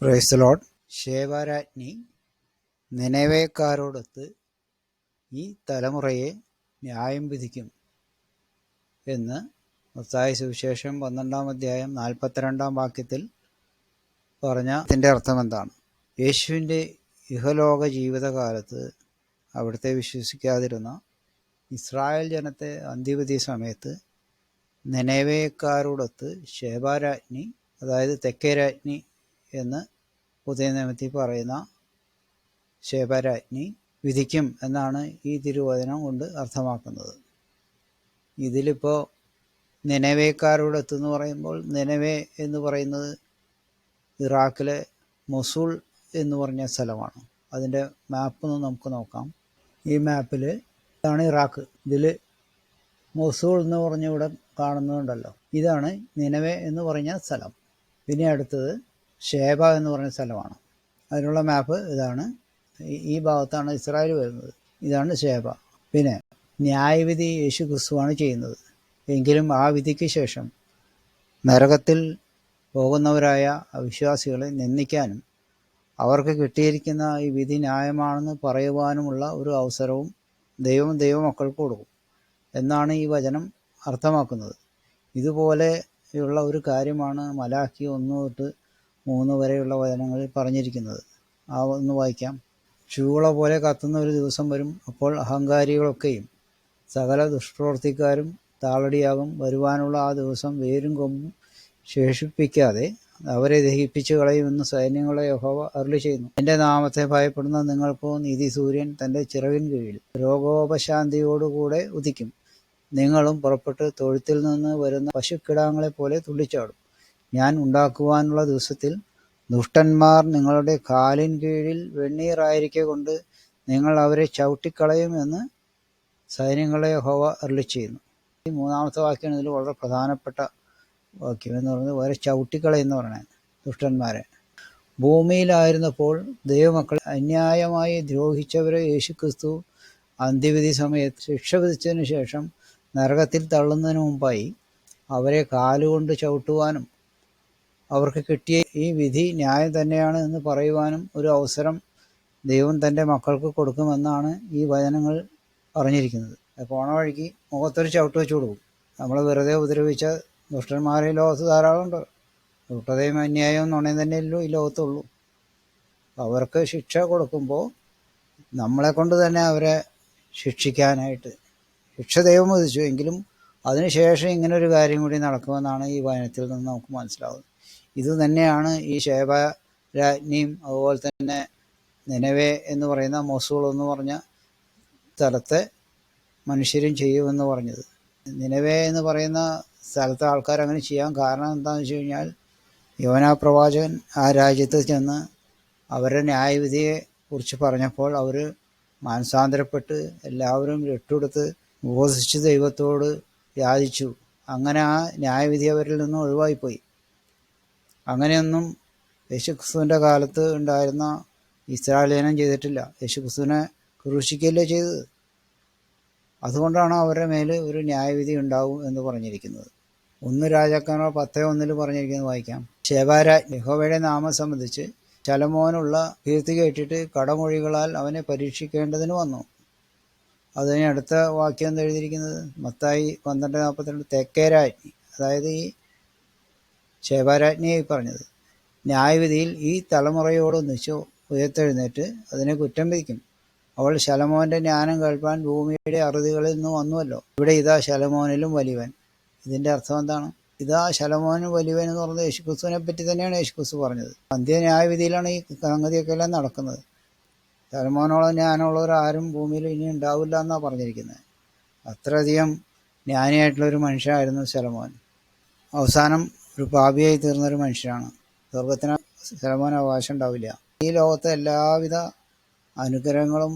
Price the lord. ശേബാരാജ്ഞി നിനവേക്കാരോടൊത്ത് ഈ തലമുറയെ ന്യായം വിധിക്കും എന്ന് മത്തായി സുവിശേഷം 12-ാം അധ്യായം 42-ാം വാക്യത്തിൽ പറഞ്ഞതിൻ്റെ അർത്ഥം എന്താണ്? യേശുവിൻ്റെ ഇഹലോക ജീവിതകാലത്ത് അവിടുത്തെ വിശ്വസിക്കാതിരുന്ന ഇസ്രായേൽ ജനത്തെ അന്ത്യവിധി സമയത്ത് നിനവേക്കാരോടൊത്ത് ശേബാരാജ്ഞി, അതായത് തെക്കേ രാജ്ഞി എന്ന് പുതിയ നിയമത്തിൽ പറയുന്ന ശേബാരാജ്ഞി വിധിക്കും എന്നാണ് ഈ തിരുവചനം കൊണ്ട് അർത്ഥമാക്കുന്നത്. ഇതിലിപ്പോൾ നിനവേക്കാരോടൊത്തെന്ന് പറയുമ്പോൾ നിനവേ എന്ന് പറയുന്നത് ഇറാഖിലെ മൊസൂൾ എന്ന് പറഞ്ഞ സ്ഥലമാണ്. അതിൻ്റെ മാപ്പ് ഒന്ന് നമുക്ക് നോക്കാം. ഈ മാപ്പിൽ ഇതാണ് ഇറാഖ്. ഇതിൽ മൊസൂൾ എന്ന് പറഞ്ഞ ഇവിടെ കാണുന്നുണ്ടല്ലോ, ഇതാണ് നിനവേ എന്ന് പറഞ്ഞ സ്ഥലം. പിന്നെ അടുത്തത് ഷേബ എന്ന് പറഞ്ഞ സ്ഥലമാണ്. അതിനുള്ള മാപ്പ് ഇതാണ്. ഈ ഭാഗത്താണ് ഇസ്രായേൽ വരുന്നത്. ഇതാണ് ഷേബ. പിന്നെ ന്യായവിധി യേശു ക്രിസ്തുവാണ് ചെയ്യുന്നത്. എങ്കിലും ആ വിധിക്ക് ശേഷം നരകത്തിൽ പോകുന്നവരായ അവിശ്വാസികളെ നിന്ദിക്കാനും അവർക്ക് കിട്ടിയിരിക്കുന്ന ഈ വിധി ന്യായമാണെന്ന് പറയുവാനുമുള്ള ഒരു അവസരവും ദൈവമക്കൾക്ക് കൊടുക്കും എന്നാണ് ഈ വചനം അർത്ഥമാക്കുന്നത്. ഇതുപോലെയുള്ള ഒരു കാര്യമാണ് മലാക്കി 1-3 വരെയുള്ള വചനങ്ങളിൽ പറഞ്ഞിരിക്കുന്നത്. ഒന്ന് വായിക്കാം. ചൂള പോലെ കത്തുന്ന ഒരു ദിവസം വരും. അപ്പോൾ അഹങ്കാരികളൊക്കെയും സകല ദുഷ്പ്രവർത്തിക്കാരും താളടിയാകും. വരുവാനുള്ള ആ ദിവസം വേരും കൊമ്പും ശേഷിപ്പിക്കാതെ അവരെ ദഹിപ്പിച്ചു കളയുമെന്ന് സൈന്യങ്ങളെ യഹോവ അരുളി ചെയ്യുന്നു. എൻ്റെ നാമത്തെ ഭയപ്പെടുന്ന നിങ്ങൾക്കോ നീതി സൂര്യൻ തൻ്റെ ചിറകിൻ കീഴിൽ രോഗോപശാന്തിയോടുകൂടെ ഉദിക്കും. നിങ്ങളും പുറപ്പെട്ട് തൊഴുത്തിൽ നിന്ന് വരുന്ന പശുക്കിടാങ്ങളെ പോലെ തുള്ളിച്ചാടും. ഞാൻ ഉണ്ടാക്കുവാനുള്ള ദിവസത്തിൽ ദുഷ്ടന്മാർ നിങ്ങളുടെ കാലിൻ കീഴിൽ വെണ്ണീറായിരിക്കെ കൊണ്ട് നിങ്ങൾ അവരെ ചവിട്ടിക്കളയുമെന്ന് സൈന്യങ്ങളെ യഹോവ അരുളി ചെയ്യുന്നു. ഈ 3-ാമത്തെ വാക്യമാണ് ഇതിൽ വളരെ പ്രധാനപ്പെട്ട വാക്യം എന്ന് പറയുന്നത്. അവരെ ചവിട്ടിക്കളയെന്ന് പറയുന്നത് ദുഷ്ടന്മാരെ. ഭൂമിയിലായിരുന്നപ്പോൾ ദൈവമക്കളെ അന്യായമായി ദ്രോഹിച്ചവരെ യേശുക്രിസ്തു അന്ത്യവിധി സമയത്ത് ശിക്ഷ വിധിച്ചതിന് ശേഷം നരകത്തിൽ തള്ളുന്നതിന് മുമ്പായി അവരെ കാലുകൊണ്ട് ചവിട്ടുവാനും അവർക്ക് കിട്ടിയ ഈ വിധി ന്യായം തന്നെയാണ് എന്ന് പറയുവാനും ഒരു അവസരം ദൈവം തൻ്റെ മക്കൾക്ക് കൊടുക്കുമെന്നാണ് ഈ വചനങ്ങൾ പറഞ്ഞിരിക്കുന്നത്. പോണ വഴിക്ക് മുഖത്തൊരു ചവിട്ട് വെച്ച് കൊടുക്കും. നമ്മൾ വെറുതെ ഉപദ്രവിച്ച ദുഷ്ടന്മാരെ ലോകത്ത് ധാരാളമുണ്ട്. ദുഷ്ടതയും അന്യായവും നുണയും തന്നെയല്ലോ ഈ ലോകത്തുള്ളൂ. അവർക്ക് ശിക്ഷ കൊടുക്കുമ്പോൾ നമ്മളെ കൊണ്ട് തന്നെ അവരെ ശിക്ഷിക്കാനായിട്ട് ശിക്ഷ ദൈവം വിധിച്ചു. എങ്കിലും അതിനുശേഷം ഇങ്ങനൊരു കാര്യം കൂടി നടക്കുമെന്നാണ് ഈ വചനത്തിൽ നിന്ന് നമുക്ക് മനസ്സിലാവുന്നത്. ഇത് തന്നെയാണ് ഈ ശേബാരാജ്ഞിയും അതുപോലെ തന്നെ നിനവേ എന്ന് പറയുന്ന മൊസൂൾ എന്ന് പറഞ്ഞ സ്ഥലത്തെ മനുഷ്യരും ചെയ്യുമെന്ന് പറഞ്ഞത്. നിനവേ എന്ന് പറയുന്ന സ്ഥലത്തെ ആൾക്കാർ അങ്ങനെ ചെയ്യാൻ കാരണം എന്താണെന്ന് വെച്ച് കഴിഞ്ഞാൽ, യോനാ പ്രവാചകൻ ആ രാജ്യത്ത് ചെന്ന് അവരുടെ ന്യായവിധിയെ കുറിച്ച് പറഞ്ഞപ്പോൾ അവർ മാനസാന്തരപ്പെട്ട് എല്ലാവരും രട്ടുകൊടുത്ത് ഉപവസിച്ച് ദൈവത്തോട് യാചിച്ചു. അങ്ങനെ ആ ന്യായവിധി അവരിൽ നിന്നും ഒഴിവായിപ്പോയി. അങ്ങനെയൊന്നും യേശുക്രിസ്തുവിൻ്റെ കാലത്ത് ഉണ്ടായിരുന്ന ഇസ്രായേൽ ജനം ചെയ്തിട്ടില്ല. യേശുക്രിസ്തുവിനെ ക്രൂശിക്കുകയല്ലേ ചെയ്തത്. അതുകൊണ്ടാണ് അവരുടെ മേൽ ഒരു ന്യായവിധി ഉണ്ടാവും എന്ന് പറഞ്ഞിരിക്കുന്നത്. 1 രാജാക്കന്മാർ 10:1 പറഞ്ഞിരിക്കുന്നത് വായിക്കാം. ശേബാരാജ്ഞി യഹോവയുടെ നാമം സംബന്ധിച്ച് ശലോമോനുള്ള കീർത്തി കേട്ടിട്ട് കടമൊഴികളാൽ അവനെ പരീക്ഷിക്കേണ്ടതിന് വന്നു. അതിന് അടുത്ത വാക്യം എന്ന് എഴുതിയിരിക്കുന്നത് മത്തായി 12:42 തെക്കേ രാജ്ഞി, അതായത് ഈ ശേബാരാജ്ഞിയായി പറഞ്ഞത്, ന്യായവിധിയിൽ ഈ തലമുറയോടൊന്നിച്ച് ഉയർത്തെഴുന്നേറ്റ് അതിനെ കുറ്റം വിധിക്കും. അവൾ ശലോമോന്റെ ജ്ഞാനം കേൾപ്പാൻ ഭൂമിയുടെ അറുതികളിൽ നിന്ന് വന്നുവല്ലോ. ഇവിടെ ഇതാ ശലോമോനിലും വലിയവൻ. ഇതിൻ്റെ അർത്ഥം എന്താണ്? ഇതാ ശലോമോനും വലിയവൻ എന്ന് പറഞ്ഞത് യേശുക്രിസ്തുവിനെ പറ്റി തന്നെയാണ് യേശുക്രിസ്തു പറഞ്ഞത്. അന്ത്യന്യായവിധിയിലാണ് ഈ സംഗതിയൊക്കെ എല്ലാം നടക്കുന്നത്. ശലോമോനോളം ജ്ഞാനമുള്ളവർ ആരും ഭൂമിയിൽ ഇനി ഉണ്ടാവില്ല എന്നാണ് പറഞ്ഞിരിക്കുന്നത്. അത്രയധികം ജ്ഞാനിയായിട്ടുള്ളൊരു മനുഷ്യനായിരുന്നു ശലോമോൻ. അവസാനം ഒരു പാപിയായി തീർന്നൊരു മനുഷ്യനാണ്. സ്വർഗത്തിന് ശലോമോന് അവകാശം ഉണ്ടാവില്ല. ഈ ലോകത്തെ എല്ലാവിധ അനുഗ്രഹങ്ങളും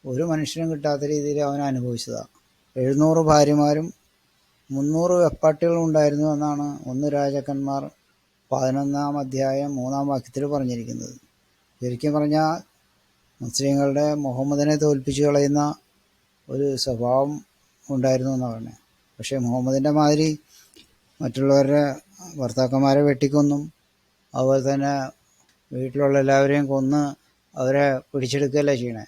ഒരു മനുഷ്യനും കിട്ടാത്ത രീതിയിൽ അവൻ അനുഭവിച്ചതാണ്. 700 ഭാര്യമാരും 300 വെപ്പാട്ടികളും ഉണ്ടായിരുന്നു എന്നാണ് 1 രാജാക്കന്മാർ 11-ാം അധ്യായം 3-ാം വാക്യത്തിൽ പറഞ്ഞിരിക്കുന്നത്. ശരിക്കും പറഞ്ഞാൽ മുസ്ലിങ്ങളുടെ മുഹമ്മദിനെ തോൽപ്പിച്ചു കളയുന്ന ഒരു സ്വഭാവം ഉണ്ടായിരുന്നു എന്നാണ് പറഞ്ഞത്. പക്ഷേ മുഹമ്മദിൻ്റെ മാതിരി മറ്റുള്ളവരുടെ ഭർത്താക്കന്മാരെ വെട്ടിക്കൊന്നും അതുപോലെ തന്നെ വീട്ടിലുള്ള എല്ലാവരെയും കൊന്ന് അവരെ പിടിച്ചെടുക്കുകയല്ലേ ചെയ്യണേ.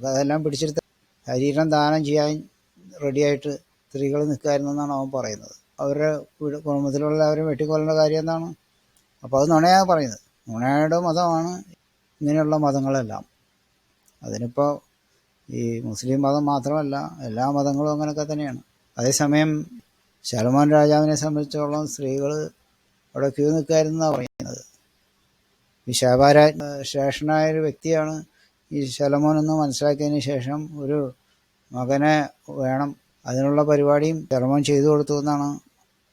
അതെല്ലാം പിടിച്ചെടുത്ത ശരീരം ദാനം ചെയ്യാൻ റെഡിയായിട്ട് സ്ത്രീകൾ നിൽക്കുമായിരുന്നു എന്നാണ് അവൻ പറയുന്നത്. അവരുടെ കുടുംബത്തിലുള്ള എല്ലാവരും വെട്ടിക്കൊല്ലേണ്ട കാര്യം എന്താണ്? അപ്പോൾ അത് നുണയാണ് പറയുന്നത്. നുണയുടെ മതമാണ് ഇങ്ങനെയുള്ള മതങ്ങളെല്ലാം. അതിനിപ്പോൾ ഈ മുസ്ലിം മതം മാത്രമല്ല, എല്ലാ മതങ്ങളും അങ്ങനെയൊക്കെ തന്നെയാണ്. അതേസമയം ശലോമോൻ രാജാവിനെ സംബന്ധിച്ചോളം സ്ത്രീകൾ അവിടെ ക്യൂ നിൽക്കുമായിരുന്നാണ് പറയുന്നത്. ഈ ശ്രേഷ്ഠനായൊരു വ്യക്തിയാണ് ഈ ശലോമോൻ എന്ന് മനസ്സിലാക്കിയതിന് ശേഷം ഒരു മകനെ വേണം, അതിനുള്ള പരിപാടിയും ശലോമോൻ ചെയ്തു കൊടുത്തു എന്നാണ്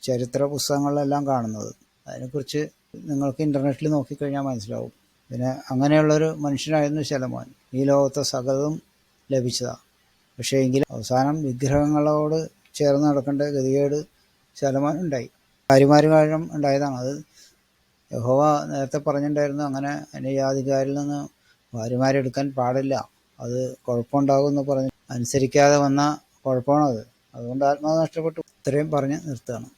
ചരിത്ര പുസ്തകങ്ങളിലെല്ലാം കാണുന്നത്. അതിനെക്കുറിച്ച് നിങ്ങൾക്ക് ഇൻ്റർനെറ്റിൽ നോക്കിക്കഴിഞ്ഞാൽ മനസ്സിലാവും. പിന്നെ അങ്ങനെയുള്ളൊരു മനുഷ്യനായിരുന്നു ശലോമോൻ. ഈ ലോകത്തെ സകലതും ലഭിച്ചതാണ്. പക്ഷേ എങ്കിലും അവസാനം വിഗ്രഹങ്ങളോട് ചേർന്ന് നടക്കേണ്ട ഗതികേട് ശലോമോൻ ഉണ്ടായി. ഭാര്യമാരും ഉണ്ടായതാണ്. അത് യഹോവ നേരത്തെ പറഞ്ഞിട്ടുണ്ടായിരുന്നു, അങ്ങനെ അന്യജാതിക്കാരിൽ നിന്ന് ഭാര്യമാരെടുക്കാൻ പാടില്ല, അത് കുഴപ്പമുണ്ടാകുമെന്ന് പറഞ്ഞ് അനുസരിക്കാതെ വന്ന കുഴപ്പമാണത്. അതുകൊണ്ട് ആത്മാവ് നഷ്ടപ്പെട്ടു. ഇത്രയും പറഞ്ഞ് നിർത്തുകയാണ്.